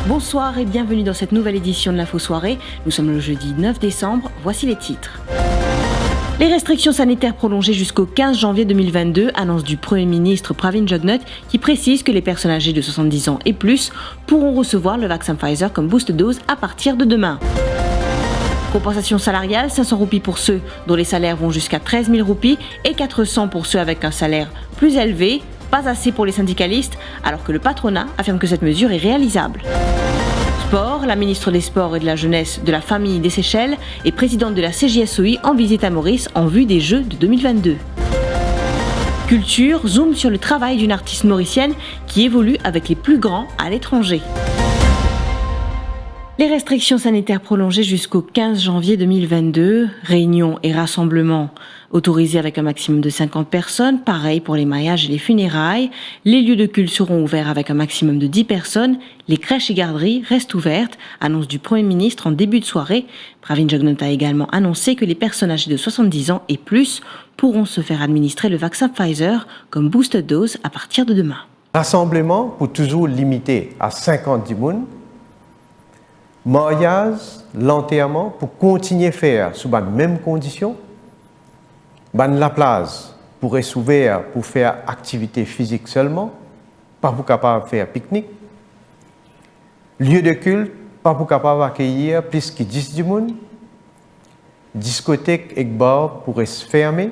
Bonsoir et bienvenue dans cette nouvelle édition de l'Info Soirée. Nous sommes le jeudi 9 décembre, voici les titres. Les restrictions sanitaires prolongées jusqu'au 15 janvier 2022, annonce du Premier ministre Pravin Jugnauth qui précise que les personnes âgées de 70 ans et plus pourront recevoir le vaccin Pfizer comme booster dose à partir de demain. Compensation salariale, 500 roupies pour ceux dont les salaires vont jusqu'à 13 000 roupies et 400 pour ceux avec un salaire plus élevé. Pas assez pour les syndicalistes, alors que le patronat affirme que cette mesure est réalisable. Sport, la ministre des Sports et de la Jeunesse de la Famille des Seychelles et présidente de la CJSOI en visite à Maurice en vue des Jeux de 2022. Culture, zoom sur le travail d'une artiste mauricienne qui évolue avec les plus grands à l'étranger. Les restrictions sanitaires prolongées jusqu'au 15 janvier 2022, réunions et rassemblements autorisés avec un maximum de 50 personnes, pareil pour les mariages et les funérailles, les lieux de culte seront ouverts avec un maximum de 10 personnes, les crèches et garderies restent ouvertes, annonce du Premier ministre en début de soirée. Pravin Jugnauth a également annoncé que les personnes âgées de 70 ans et plus pourront se faire administrer le vaccin Pfizer comme booster dose à partir de demain. Rassemblement pour toujours limiter à 50 personnes. Mariage, l'enterrement, pour continuer à faire sous les mêmes conditions. La place pourrait s'ouvrir pour faire activité physique seulement, pas pour capable faire pique-nique. Lieu de culte, pas pour capable accueillir plus que 10 personnes. Discothèque et bar pourraient se fermer.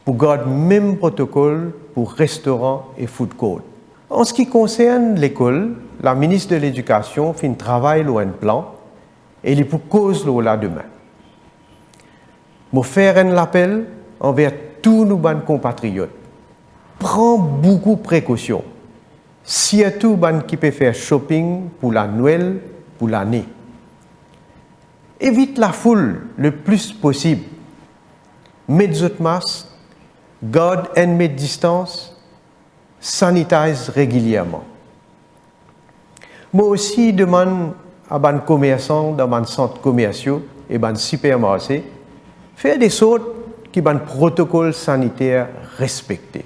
Pour garder le même protocole pour restaurants et food court. En ce qui concerne l'école, la ministre de l'Éducation fait un travail sur un plan et il est pour cause là demain. Je faire un appel envers tous nos compatriotes. Prends beaucoup de précautions, surtout les qui peuvent faire shopping pour la Noël, pour l'année. Évite la foule le plus possible. Mets votre masque, garde 1 mètre de distance, sanitise régulièrement. Moi aussi, demande à les commerçants dans les centres commerciaux et les supermarchés faire des sortes qui ont un protocole sanitaire respecté.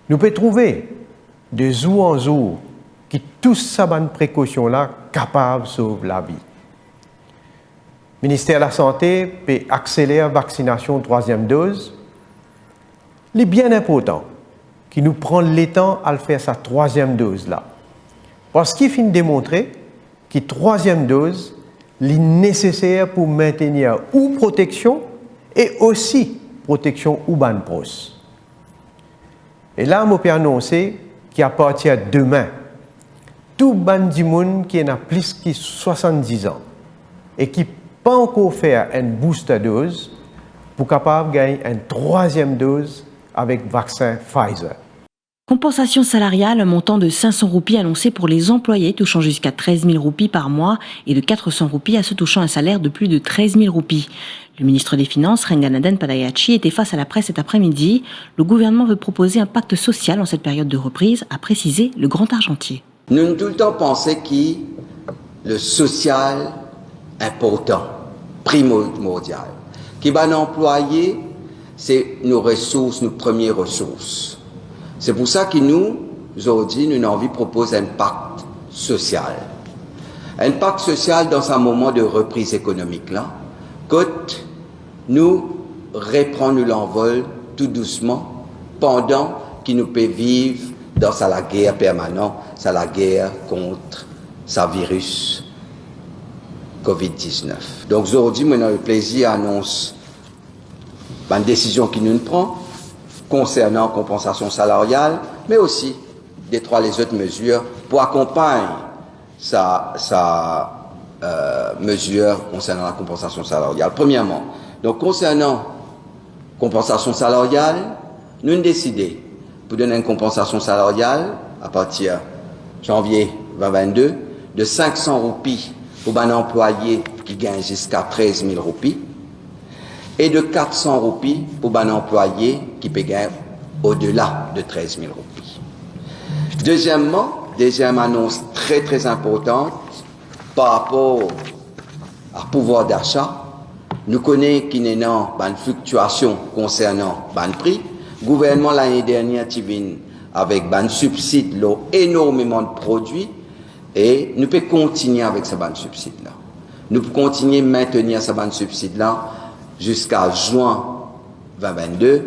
Nous pouvons trouver de jour en jour qui tous ces précautions-là capables de sauver la vie. Le ministère de la Santé peut accélérer la vaccination 3e dose. Il est bien important qu'il nous prenne le temps à faire sa 3e dose-là. Parce qu'il finit de démontrer que la 3e dose est nécessaire pour maintenir ou protection et aussi protection ou ban proche. Et là, je peux annoncer qu'à partir de demain, tout le monde qui a plus de 70 ans et qui n'a pas encore fait une booster dose pour capable gagner une 3e dose avec le vaccin Pfizer. Compensation salariale, un montant de 500 roupies annoncé pour les employés touchant jusqu'à 13 000 roupies par mois et de 400 roupies à ceux touchant un salaire de plus de 13 000 roupies. Le ministre des Finances, Ranganathan Padayachhi, était face à la presse cet après-midi. Le gouvernement veut proposer un pacte social en cette période de reprise, a précisé le grand argentier. Nous avons tout le temps pensé que le social important, primordial, qui va employer, c'est nos ressources, nos premières ressources. C'est pour ça que nous, aujourd'hui, nous avons envie de proposer un pacte social. Un pacte social dans un moment de reprise économique, là, que nous reprenons l'envol tout doucement pendant que nous pouvons vivre dans la guerre permanente, la guerre contre ce virus COVID-19. Donc aujourd'hui, nous avons le plaisir d'annoncer une décision que nous prenons concernant la compensation salariale, mais aussi les autres mesures pour accompagner sa mesure concernant la compensation salariale. Premièrement, donc concernant la compensation salariale, nous avons décidé pour donner une compensation salariale à partir de janvier 2022 de 500 roupies pour un employé qui gagne jusqu'à 13 000 roupies et de 400 roupies pour un employé qui peut gagner au-delà de 13 000 roupies. Deuxièmement, deuxième annonce très très importante par rapport au pouvoir d'achat, nous connaissons qu'il y a une fluctuation concernant le prix. Le gouvernement l'année dernière, avec un subside énormément de produits Et nous pouvons continuer avec ce ban subside-là. Nous pouvons continuer à maintenir ce ban subside-là jusqu'à juin 2022.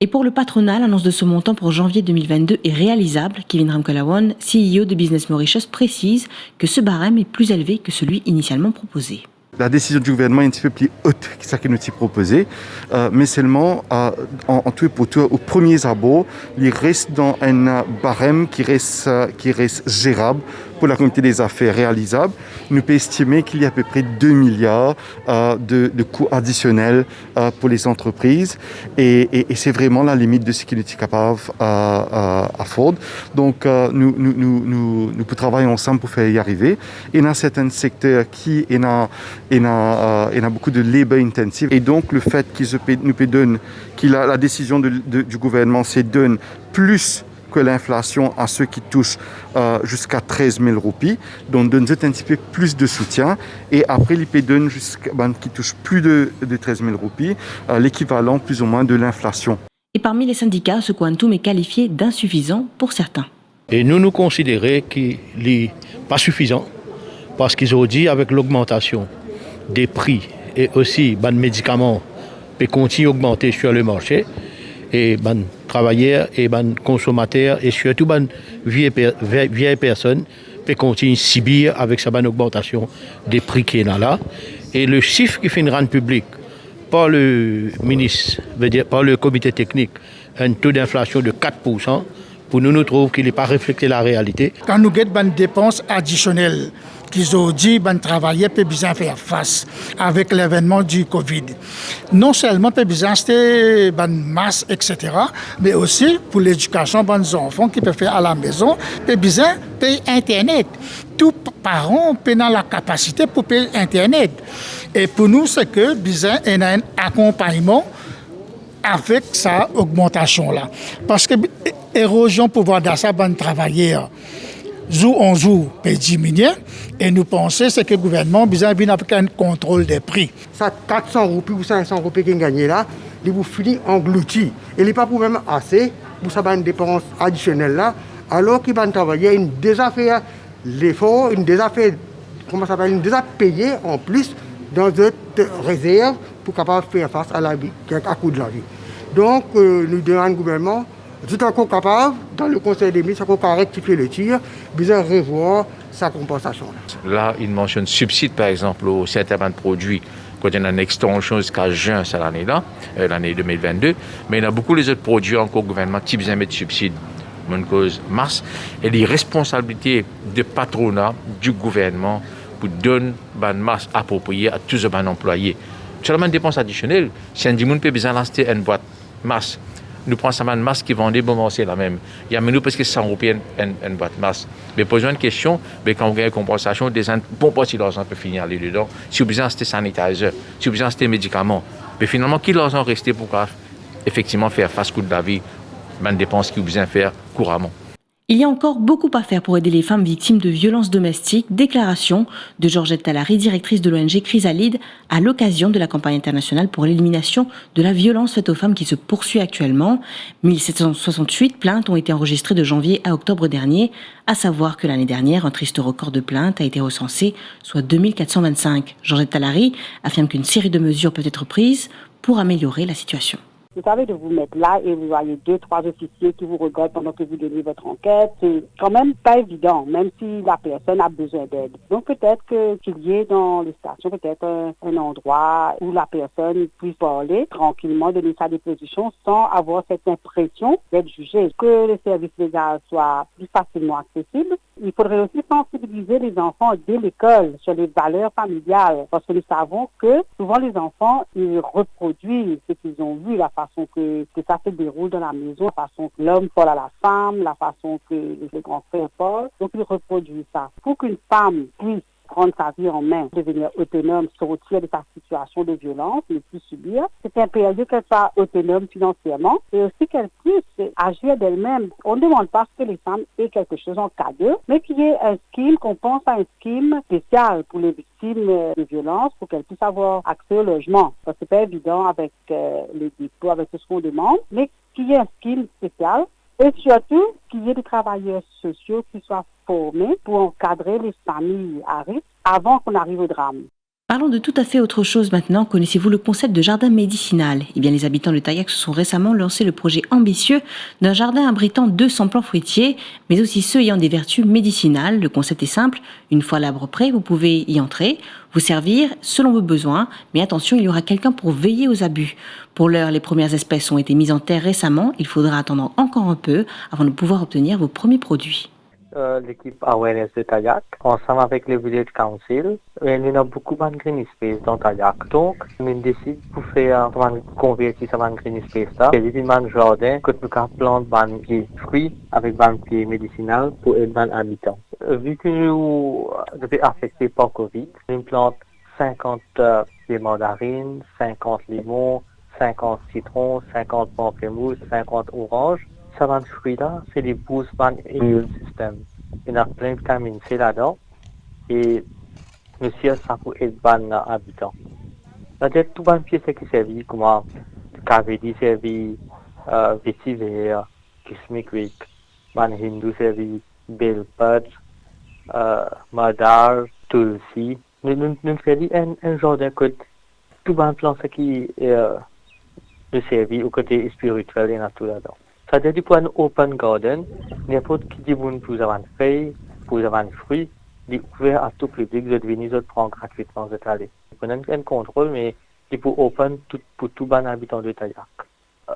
Et pour le patronat, l'annonce de ce montant pour janvier 2022 est réalisable. Kevin Ramkalawan, CEO de Business Mauritius, précise que ce barème est plus élevé que celui initialement proposé. La décision du gouvernement est un petit peu plus haute que ce que nous avons proposé, mais seulement en tout et pour tout, aux premiers abords, il reste dans un barème qui reste gérable pour la communauté des affaires, réalisable. Nous pouvons estimer qu'il y a à peu près 2 milliards de coûts additionnels pour les entreprises et c'est vraiment la limite de ce que nous sommes capables à Ford. Donc nous travaillons ensemble pour faire y arriver. Et dans certains secteurs qui il y a beaucoup de labor intensive et donc le fait la décision du gouvernement c'est donne plus que l'inflation à ceux qui touchent jusqu'à 13 000 roupies, donc donne un petit peu plus de soutien. Et après, l'IP donne qui touche plus de 13 000 roupies, l'équivalent plus ou moins de l'inflation. Et parmi les syndicats, ce quantum est qualifié d'insuffisant pour certains. Et nous considérons qu'il n'est pas suffisant parce qu'ils ont dit avec l'augmentation des prix et aussi les médicaments qui continuent à augmenter sur le marché, et les travailleurs et les consommateurs et surtout les vieilles personnes qui continuent à subir avec cette augmentation des prix qui est là. Et le chiffre qui fait rendre public par le ministre, par le comité technique, un taux d'inflation de 4%, pour nous trouve qu'il n'est pas reflété la réalité. Quand nous avons des dépenses additionnelles, qu'ils ont dit que les travailleurs peuvent bien faire face avec l'événement du Covid. Non seulement peuvent bien acheter des masques, etc., mais aussi pour l'éducation des enfants qui peuvent faire à la maison, peuvent bien payer Internet. Tous parents ont la capacité pour payer Internet. Et pour nous, c'est que bien il y a un accompagnement avec sa augmentation-là. Parce que l'érosion pouvoir d'achat des travailleurs, jour en jour, peut diminuer. Et nous pensons que le gouvernement vient avec un contrôle des prix. Ça 400 roupies ou 500 roupies qui gagné là, il vous finit englouti. Et il n'est pas pour même assez pour ça une dépense additionnelle là, alors qu'il va travailler, une déjà fait l'effort, une déjà payé en plus dans cette réserve pour capable faire face à la vie, à coût de la vie. Donc nous demandons au gouvernement, tout encore capable, dans le Conseil des ministres, encore rectifier le tir, besoin revoir sa compensation. Là, il mentionne subside, par exemple, aux certains produits, quand il y a une extension jusqu'à juin, c'est l'année-là, l'année 2022. Mais il y a beaucoup les autres produits encore, gouvernement, qui besoin de mettre subside, une cause masse. Et les responsabilités de patronat du gouvernement pour donner une masse appropriée à tous les employés. Seulement une dépense additionnelle, si un monde peut besoin d'acheter une boîte masse, nous prenons ça une masse qui vendait bon c'est la même. Il y a nous parce que 100 roupies une boîte masse. Mais posez une question, mais quand vous avez une compensation, des bon pas si l'argent peut finir aller dedans. Si vous besoin d'acheter sanitizer, si vous besoin d'acheter médicaments, mais finalement qui l'argent resté pour effectivement faire face au coût de la vie, une dépense qui vous besoin faire couramment. Il y a encore beaucoup à faire pour aider les femmes victimes de violences domestiques. Déclaration de Georgette Talary, directrice de l'ONG Chrysalide, à l'occasion de la campagne internationale pour l'élimination de la violence faite aux femmes qui se poursuit actuellement. 1768 plaintes ont été enregistrées de janvier à octobre dernier, à savoir que l'année dernière, un triste record de plaintes a été recensé, soit 2425. Georgette Talary affirme qu'une série de mesures peut être prises pour améliorer la situation. Vous savez, de vous mettre là et vous voyez 2-3 officiers qui vous regardent pendant que vous donnez votre enquête, c'est quand même pas évident, même si la personne a besoin d'aide. Donc peut-être qu'il y ait dans les stations peut-être un endroit où la personne puisse parler tranquillement, donner sa déposition sans avoir cette impression d'être jugée. Que le service légal soit plus facilement accessible. Il faudrait aussi sensibiliser les enfants dès l'école sur les valeurs familiales, parce que nous savons que souvent les enfants, ils reproduisent ce qu'ils ont vu, la façon que ça se déroule dans la maison, la façon que l'homme parle à la femme, la façon que les grands frères parlent, donc ils reproduisent ça. Pour qu'une femme puisse prendre sa vie en main, devenir autonome, sortir de sa situation de violence, ne plus subir. C'est impératif qu'elle soit autonome financièrement et aussi qu'elle puisse agir d'elle-même. On ne demande pas que les femmes aient quelque chose en cadeau, mais qu'il y ait un scheme, qu'on pense à un scheme spécial pour les victimes de violence, pour qu'elles puissent avoir accès au logement. C'est pas évident avec les dépôts, avec tout ce qu'on demande, mais qu'il y ait un scheme spécial Et surtout, qu'il y ait des travailleurs sociaux qui soient formés pour encadrer les familles à risque avant qu'on arrive au drame. Parlons de tout à fait autre chose maintenant. Connaissez-vous le concept de jardin médicinal ? Eh bien, les habitants de Taillac se sont récemment lancé le projet ambitieux d'un jardin abritant 200 plants fruitiers, mais aussi ceux ayant des vertus médicinales. Le concept est simple. Une fois l'arbre prêt, vous pouvez y entrer, vous servir selon vos besoins. Mais attention, il y aura quelqu'un pour veiller aux abus. Pour l'heure, les premières espèces ont été mises en terre récemment. Il faudra attendre encore un peu avant de pouvoir obtenir vos premiers produits. L'équipe Awareness de Taillac, ensemble avec le Village Council, il y a beaucoup de green space dans Taillac. Donc, on décide pour faire convertir ce green space là, c'est un jardin que nous plantons des fruits avec des pieds médicinaux pour aider les habitants. Vu que nous sommes affectés par Covid, nous plantons 50 pieds mandarines, 50 limons, 50 citrons, 50 pamplemousses, 50 oranges. Ces fruits-là, c'est des boosts de l'immune système. Il y a plein de vitamine C là-dedans. Et monsieur, ça peut aider les habitants. C'est-à-dire tout les pièces qui servent, comme KVD servi, vétiver, kismikwik, les hindous servi, belpad, madar, tulsi. Nous faisons un genre de code. Tout les plants qui nous servent au côté spirituel et tout là-dedans. C'est-à-dire pour un open garden, n'importe qui dit vous pour avoir une feuille, pour avoir un fruit, il est ouvert à tout public, vous venez, vous prendre gratuitement, vous allez. Vous avez un contrôle, mais il pour open pour tout les habitants de Taillac.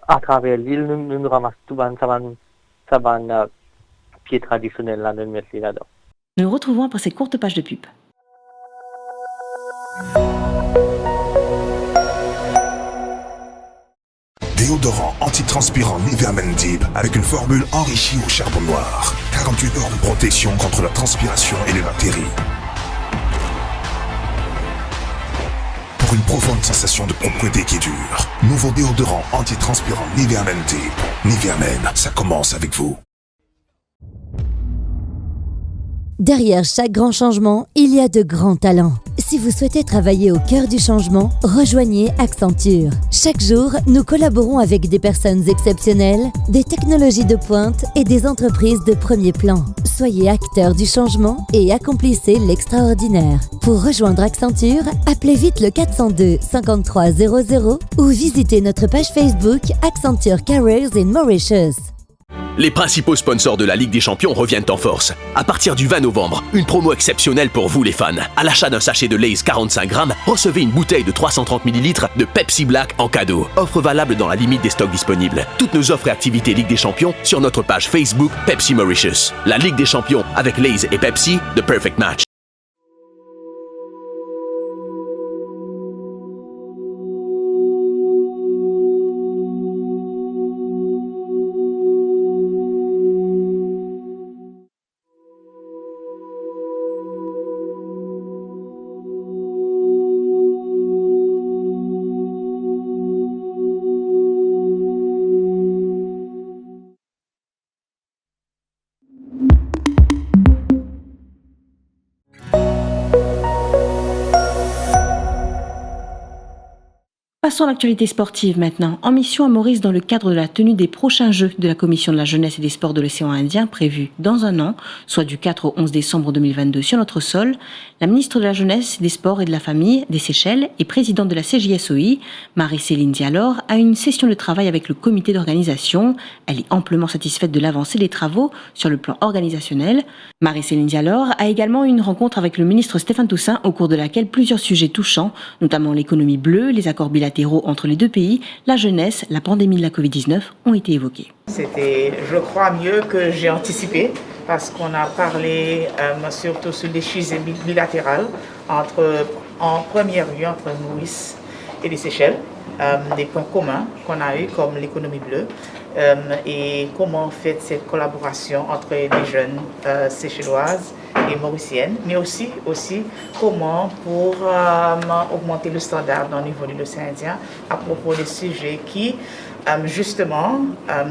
À travers l'île, nous ramassons tout les pieds traditionnels là, nous mettons là-dedans. Nous nous retrouvons après ces courtes pages de pub. Déodorant antitranspirant Nivea Men Deep avec une formule enrichie au charbon noir. 48 heures de protection contre la transpiration et les bactéries. Pour une profonde sensation de propreté qui dure. Nouveau déodorant antitranspirant Nivea Men Deep. Nivea Men, ça commence avec vous. Derrière chaque grand changement, il y a de grands talents. Si vous souhaitez travailler au cœur du changement, rejoignez Accenture. Chaque jour, nous collaborons avec des personnes exceptionnelles, des technologies de pointe et des entreprises de premier plan. Soyez acteurs du changement et accomplissez l'extraordinaire. Pour rejoindre Accenture, appelez vite le 402 53 00 ou visitez notre page Facebook Accenture Careers in Mauritius. Les principaux sponsors de la Ligue des Champions reviennent en force. À partir du 20 novembre, une promo exceptionnelle pour vous les fans. À l'achat d'un sachet de Lay's 45 grammes, recevez une bouteille de 330 ml de Pepsi Black en cadeau. Offre valable dans la limite des stocks disponibles. Toutes nos offres et activités Ligue des Champions sur notre page Facebook Pepsi Mauritius. La Ligue des Champions avec Lay's et Pepsi, the perfect match. Passons à l'actualité sportive maintenant. En mission à Maurice dans le cadre de la tenue des prochains Jeux de la Commission de la Jeunesse et des Sports de l'Océan Indien prévus dans un an, soit du 4 au 11 décembre 2022 sur notre sol, la ministre de la Jeunesse, des Sports et de la Famille des Seychelles et présidente de la CJSOI, Marie-Céline Dialor, a une session de travail avec le comité d'organisation. Elle est amplement satisfaite de l'avancée des travaux sur le plan organisationnel. Marie-Céline Dialor a également eu une rencontre avec le ministre Stéphane Toussaint au cours de laquelle plusieurs sujets touchants, notamment l'économie bleue, les accords bilatéraux entre les deux pays, la jeunesse, la pandémie de la Covid-19 ont été évoqués. C'était, je crois, mieux que j'ai anticipé parce qu'on a parlé surtout sur les sujets bilatéraux en première lieu entre Maurice et les Seychelles, des points communs qu'on a eu comme l'économie bleue et comment on fait cette collaboration entre les jeunes séchelloises et mauriciennes, mais aussi comment pour augmenter le standard au niveau de l'océan Indien à propos des sujets qui, justement,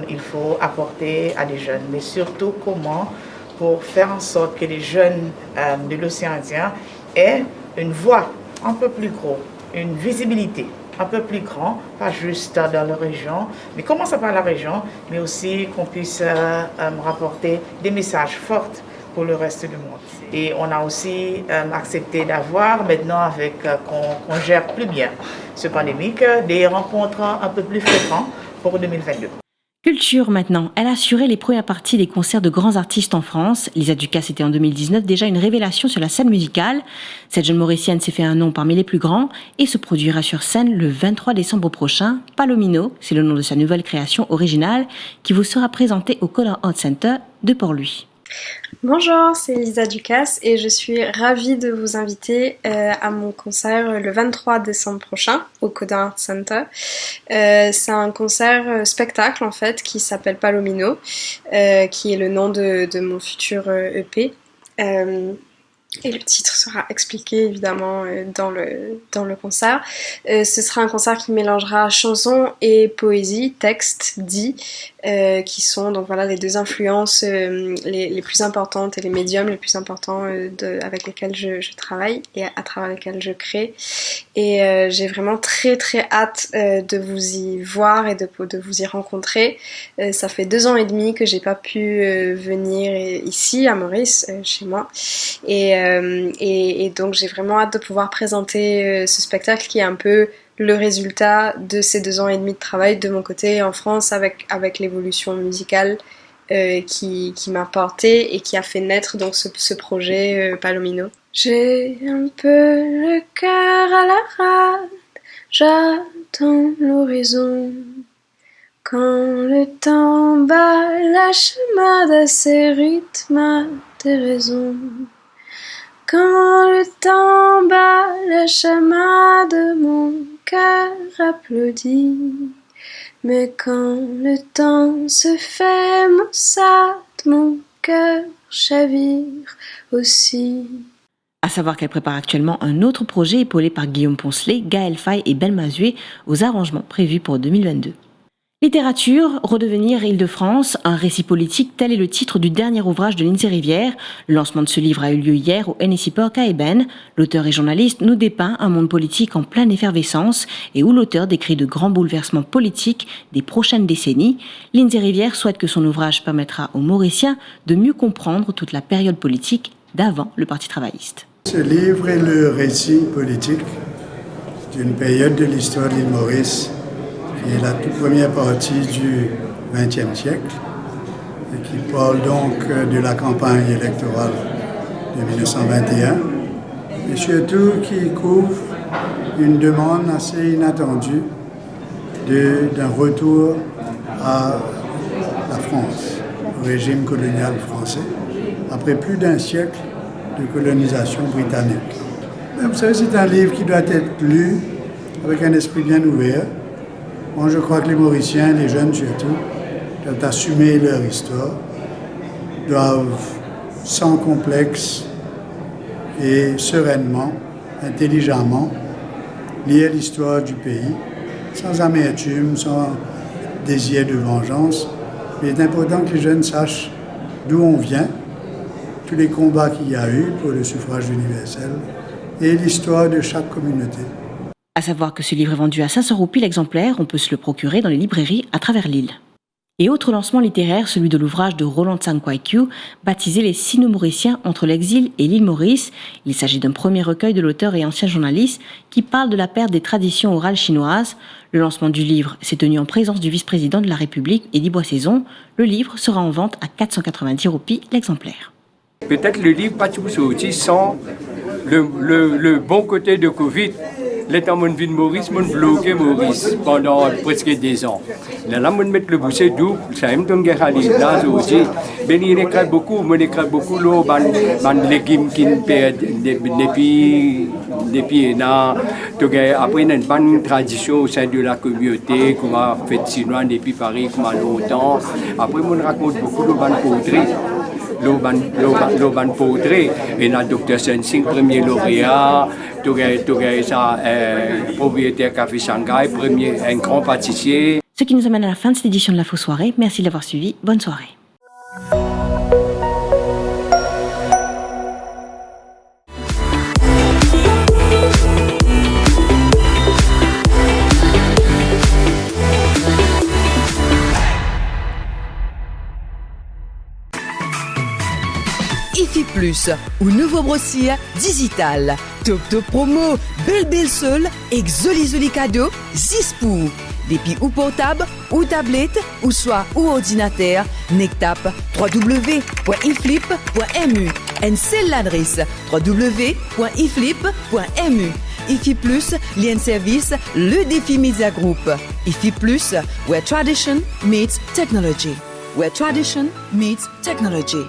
il faut apporter à des jeunes, mais surtout comment pour faire en sorte que les jeunes de l'océan Indien aient une voix un peu plus gros, une visibilité un peu plus grand, pas juste dans la région, mais commençons par la région, mais aussi qu'on puisse rapporter des messages forts pour le reste du monde. Et on a aussi accepté d'avoir maintenant, avec qu'on gère plus bien ce pandémique, des rencontres un peu plus fréquentes pour 2022. Culture maintenant. Elle a assuré les premières parties des concerts de grands artistes en France. Lisa Ducasse était en 2019 déjà une révélation sur la scène musicale. Cette jeune Mauricienne s'est fait un nom parmi les plus grands et se produira sur scène le 23 décembre prochain. Palomino, c'est le nom de sa nouvelle création originale qui vous sera présentée au Color Art Center de Port-Louis. Bonjour, c'est Lisa Ducasse et je suis ravie de vous inviter à mon concert le 23 décembre prochain au Color Art Center. C'est un concert spectacle en fait qui s'appelle Palomino, qui est le nom de mon futur EP. Et le titre sera expliqué évidemment dans le concert. Ce sera un concert qui mélangera chanson et poésie, texte, dit, qui sont donc voilà les deux influences les plus importantes et les médiums les plus importants avec lesquels je travaille et à travers lesquels je crée. Et j'ai vraiment très très hâte de vous y voir et de vous y rencontrer. Ça fait 2 ans et demi que j'ai pas pu venir ici à Maurice, chez moi. Et donc j'ai vraiment hâte de pouvoir présenter ce spectacle qui est un peu le résultat de ces 2 ans et demi de travail de mon côté en France avec l'évolution musicale qui m'a portée et qui a fait naître donc ce projet Palomino. J'ai un peu le cœur à la rade, j'attends l'horizon. Quand le temps bat, lâche de ses rythmes, des raisons. Quand le temps bat, le chemin de mon cœur applaudit. Mais quand le temps se fait maussade, mon cœur chavire aussi. À savoir qu'elle prépare actuellement un autre projet épaulé par Guillaume Poncelet, Gaël Faye et Ben Mazué aux arrangements prévus pour 2022. Littérature, redevenir Île-de-France, un récit politique, tel est le titre du dernier ouvrage de Lindsay Rivière. Le lancement de ce livre a eu lieu hier au NSI Park à Eben. L'auteur et journaliste nous dépeint un monde politique en pleine effervescence et où l'auteur décrit de grands bouleversements politiques des prochaines décennies. Lindsay Rivière souhaite que son ouvrage permettra aux Mauriciens de mieux comprendre toute la période politique d'avant le Parti travailliste. Ce livre est le récit politique d'une période de l'histoire de l'île Maurice qui est la toute première partie du XXe siècle et qui parle donc de la campagne électorale de 1921 et surtout qui couvre une demande assez inattendue d'un retour à la France, au régime colonial français, après plus d'1 siècle de colonisation britannique. Vous savez, c'est un livre qui doit être lu avec un esprit bien ouvert. Moi, je crois que les Mauriciens, les jeunes surtout, doivent assumer leur histoire, doivent sans complexe et sereinement, intelligemment, lire l'histoire du pays, sans amertume, sans désir de vengeance. Mais il est important que les jeunes sachent d'où on vient, tous les combats qu'il y a eu pour le suffrage universel et l'histoire de chaque communauté. À savoir que ce livre est vendu à 500 roupies l'exemplaire, on peut se le procurer dans les librairies à travers l'île. Et autre lancement littéraire, celui de l'ouvrage de Roland Tsankwaikyu, baptisé Les Sinos mauriciens entre l'exil et l'île Maurice. Il s'agit d'un premier recueil de l'auteur et ancien journaliste qui parle de la perte des traditions orales chinoises. Le lancement du livre s'est tenu en présence du vice-président de la République, Eddie Boissaison. Le livre sera en vente à 490 roupies l'exemplaire. Peut-être le livre pas tout sorti sans le bon côté de Covid. L'état mon vie de Maurice, mon bloqué Maurice pendant presque 2 ans. Là, mon mettre le boucher double, ça aime ton guerre là aussi. Mais il écrit beaucoup, l'eau, ban légumes qui perdent depuis là. Après, il y a une bonne tradition au sein de la communauté, qu'on a fait chinois depuis Paris, qu'on a longtemps. Après, on raconte beaucoup de bonnes poteries. L'Oban Poudré, et le docteur Sensing, premier lauréat, propriétaire Café Shanghai, un grand pâtissier. Ce qui nous amène à la fin de cette édition de l'Info Soirée. Merci de l'avoir suivi. Bonne soirée. IFI Plus ou nouveau brossier digital. Top top promo, belle seule, exoli cadeau, 6 pour. Depuis ou portable, ou tablette, ou soit ou ordinateur, nectap www.iflip.mu. Et c'est l'adresse www.iflip.mu. IFI Plus, lien service, le défi Media Group. IFI Plus, where tradition meets technology. Where tradition meets technology.